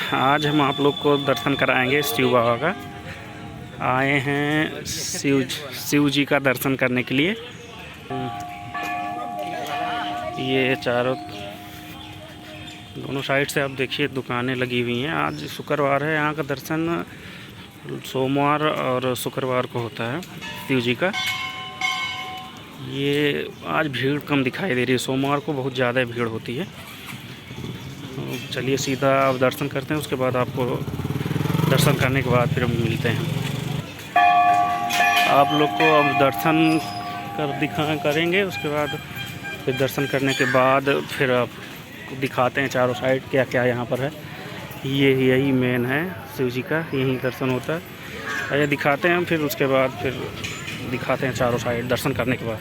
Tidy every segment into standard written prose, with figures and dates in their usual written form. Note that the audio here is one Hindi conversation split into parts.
आज हम आप लोग को दर्शन कराएंगे शिव बाबा का। आए हैं शिव जी का दर्शन करने के लिए। ये चारों दोनों साइड से आप देखिए दुकानें लगी हुई हैं। आज शुक्रवार है, यहाँ का दर्शन सोमवार और शुक्रवार को होता है शिव जी का। ये आज भीड़ कम दिखाई दे रही है, सोमवार को बहुत ज़्यादा भीड़ होती है। चलिए सीधा आप दर्शन करते हैं, उसके बाद आपको दर्शन करने के बाद फिर हम मिलते हैं। आप लोग को अब दर्शन करेंगे, उसके बाद फिर दर्शन करने के बाद फिर आप दिखाते हैं चारों साइड क्या क्या यहाँ पर है। यही मेन है शिव जी का, यही दर्शन होता है। ये दिखाते हैं फिर उसके बाद फिर दिखाते हैं चारों साइड दर्शन करने के बाद।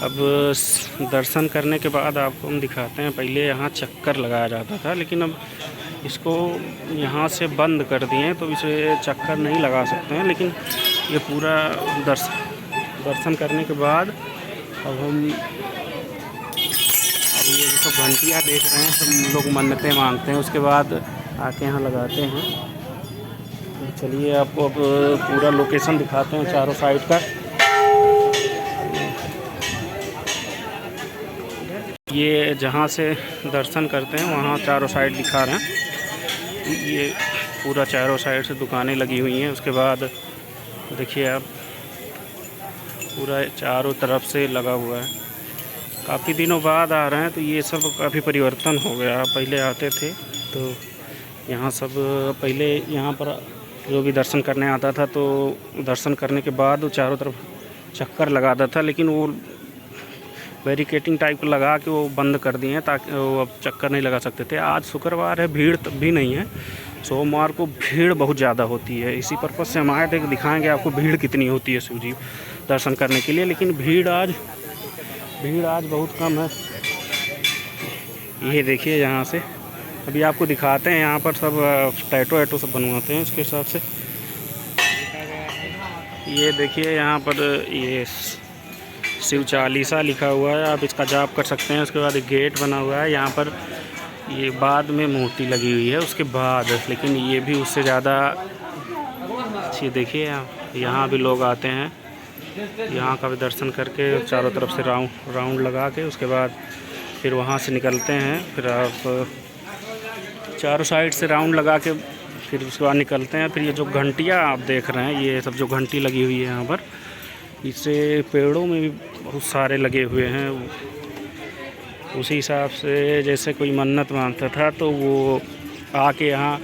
अब दर्शन करने के बाद आपको हम दिखाते हैं। पहले यहाँ चक्कर लगाया जाता था, लेकिन अब इसको यहाँ से बंद कर दिए हैं, तो इसे चक्कर नहीं लगा सकते हैं। लेकिन ये पूरा दर्शन करने के बाद अब ये जो घंटियाँ देख रहे हैं, सब लोग मन्नतें मांगते हैं, उसके बाद आके यहाँ लगाते हैं। तो चलिए आपको अब पूरा लोकेशन दिखाते हैं चारों साइड का। ये जहाँ से दर्शन करते हैं वहाँ चारों साइड दिखा रहे हैं। ये पूरा चारों साइड से दुकानें लगी हुई हैं। उसके बाद देखिए आप पूरा चारों तरफ से लगा हुआ है। काफ़ी दिनों बाद आ रहे हैं, तो ये सब काफ़ी परिवर्तन हो गया। पहले आते थे तो यहाँ सब पहले यहाँ पर जो भी दर्शन करने आता था तो दर्शन करने के बाद वो चारों तरफ चक्कर लगाता था, लेकिन वो बैरिकेटिंग टाइप लगा के वो बंद कर दिए हैं ताकि वो अब चक्कर नहीं लगा सकते थे। आज शुक्रवार है, भीड़ तब भी नहीं है। सोमवार को भीड़ बहुत ज़्यादा होती है। इसी पर्पज़ से हम आए थे कि दिखाएंगे आपको भीड़ कितनी होती है शिव जी दर्शन करने के लिए। लेकिन भीड़ आज बहुत कम है। ये देखिए यहाँ से अभी आपको दिखाते हैं। यहाँ पर सब टैटो वैटो सब बनवाते हैं उसके हिसाब से। ये देखिए यहाँ पर ये शिव चालीसा लिखा हुआ है, आप इसका जाप कर सकते हैं। उसके बाद एक गेट बना हुआ है यहाँ पर, ये बाद में मूर्ति लगी हुई है उसके बाद, लेकिन ये भी उससे ज़्यादा अच्छी। देखिए यहाँ भी लोग आते हैं, यहाँ का भी दर्शन करके चारों तरफ से राउंड लगा के उसके बाद फिर वहाँ से निकलते हैं। फिर आप चारों साइड से राउंड लगा के फिर उसके बाद निकलते हैं। फिर ये जो घंटियाँ आप देख रहे हैं, ये सब जो घंटी लगी हुई है यहाँ पर, इससे पेड़ों में भी बहुत सारे लगे हुए हैं। उसी हिसाब से जैसे कोई मन्नत मांगता था तो वो आके यहाँ,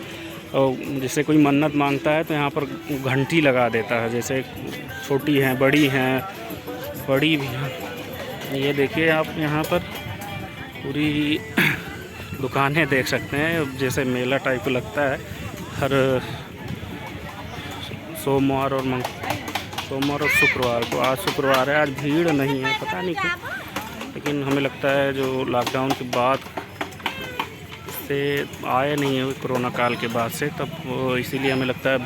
जैसे कोई मन्नत मांगता है तो यहाँ पर घंटी लगा देता है। जैसे छोटी हैं, बड़ी हैं, बड़ी भी हैं। ये देखिए आप यहाँ पर पूरी दुकानें देख सकते हैं, जैसे मेला टाइप लगता है हर सोमवार और शुक्रवार को। आज शुक्रवार है, आज भीड़ नहीं है, पता नहीं क्यों, लेकिन हमें लगता है जो लॉकडाउन के बाद से आए नहीं है कोरोना काल के बाद से, तब इसीलिए हमें लगता है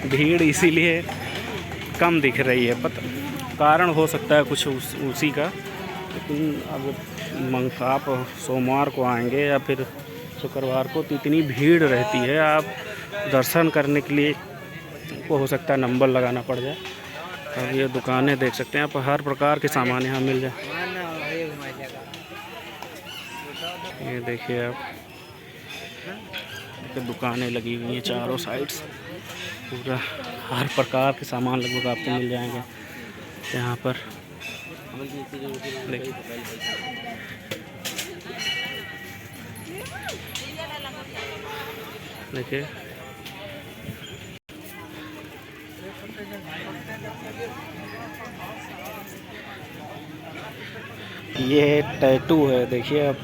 भीड़ इसीलिए कम दिख रही है। कारण हो सकता है कुछ उसी का, लेकिन अब आप सोमवार को आएंगे या फिर शुक्रवार को तो इतनी भीड़ रहती है, आप दर्शन करने के लिए को हो सकता है नंबर लगाना पड़ जाए। अब ये दुकानें देख सकते हैं आप, हर प्रकार के सामान यहाँ मिल जाए। ये देखिए आप, दुकानें लगी हुई हैं चारों साइड्स, पूरा हर प्रकार के सामान लगभग आपको मिल जाएंगे यहाँ पर। देखिए ये टैटू है, देखिए आप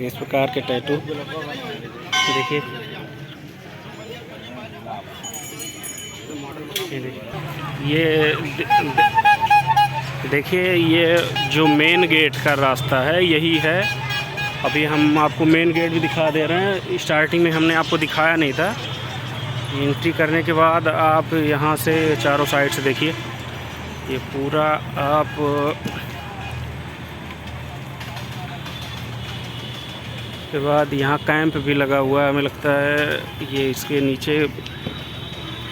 इस प्रकार के टैटू देखिए। ये देखिए, ये जो मेन गेट का रास्ता है यही है। अभी हम आपको मेन गेट भी दिखा दे रहे हैं। स्टार्टिंग में हमने आपको दिखाया नहीं था। एंट्री करने के बाद आप यहाँ से चारों साइड से देखिए, ये पूरा आप के बाद यहाँ कैंप भी लगा हुआ है। हमें लगता है ये इसके नीचे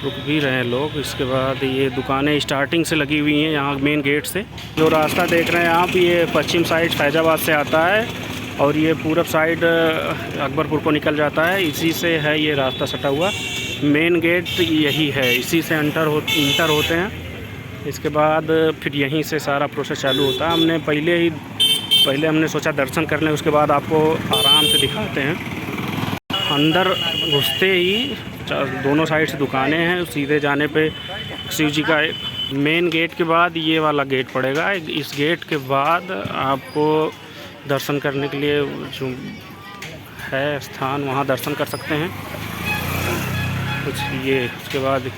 रुक भी रहे हैं लोग। इसके बाद ये दुकानें स्टार्टिंग से लगी हुई हैं यहाँ मेन गेट से। जो रास्ता देख रहे हैं आप, ये पश्चिम साइड फैजाबाद से आता है और ये पूरब साइड अकबरपुर को निकल जाता है। इसी से है ये रास्ता सटा हुआ। मेन गेट यही है, इसी से इंटर होते हैं। इसके बाद फिर यहीं से सारा प्रोसेस चालू होता है। पहले हमने सोचा दर्शन कर लें, उसके बाद आपको आराम से दिखाते हैं। अंदर घुसते ही दोनों साइड से दुकानें हैं। सीधे जाने पे शिव जी का मेन गेट के बाद ये वाला गेट पड़ेगा। इस गेट के बाद आपको दर्शन करने के लिए जो है स्थान, वहाँ दर्शन कर सकते हैं कुछ। ये उसके बाद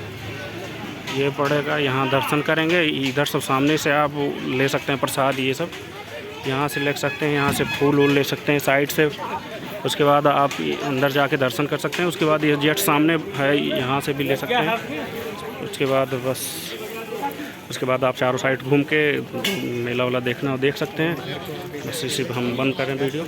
ये पड़ेगा, यहाँ दर्शन करेंगे। इधर सब सामने से आप ले सकते हैं प्रसाद, ये सब यहाँ से ले सकते हैं। यहाँ से फूल ले सकते हैं साइड से। उसके बाद आप अंदर जाके दर्शन कर सकते हैं। उसके बाद ये जस्ट सामने है, यहाँ से भी ले सकते हैं। उसके बाद आप चारों साइड घूम के मेला वाला देखना देख सकते हैं। बस इसी पर हम बंद करें वीडियो।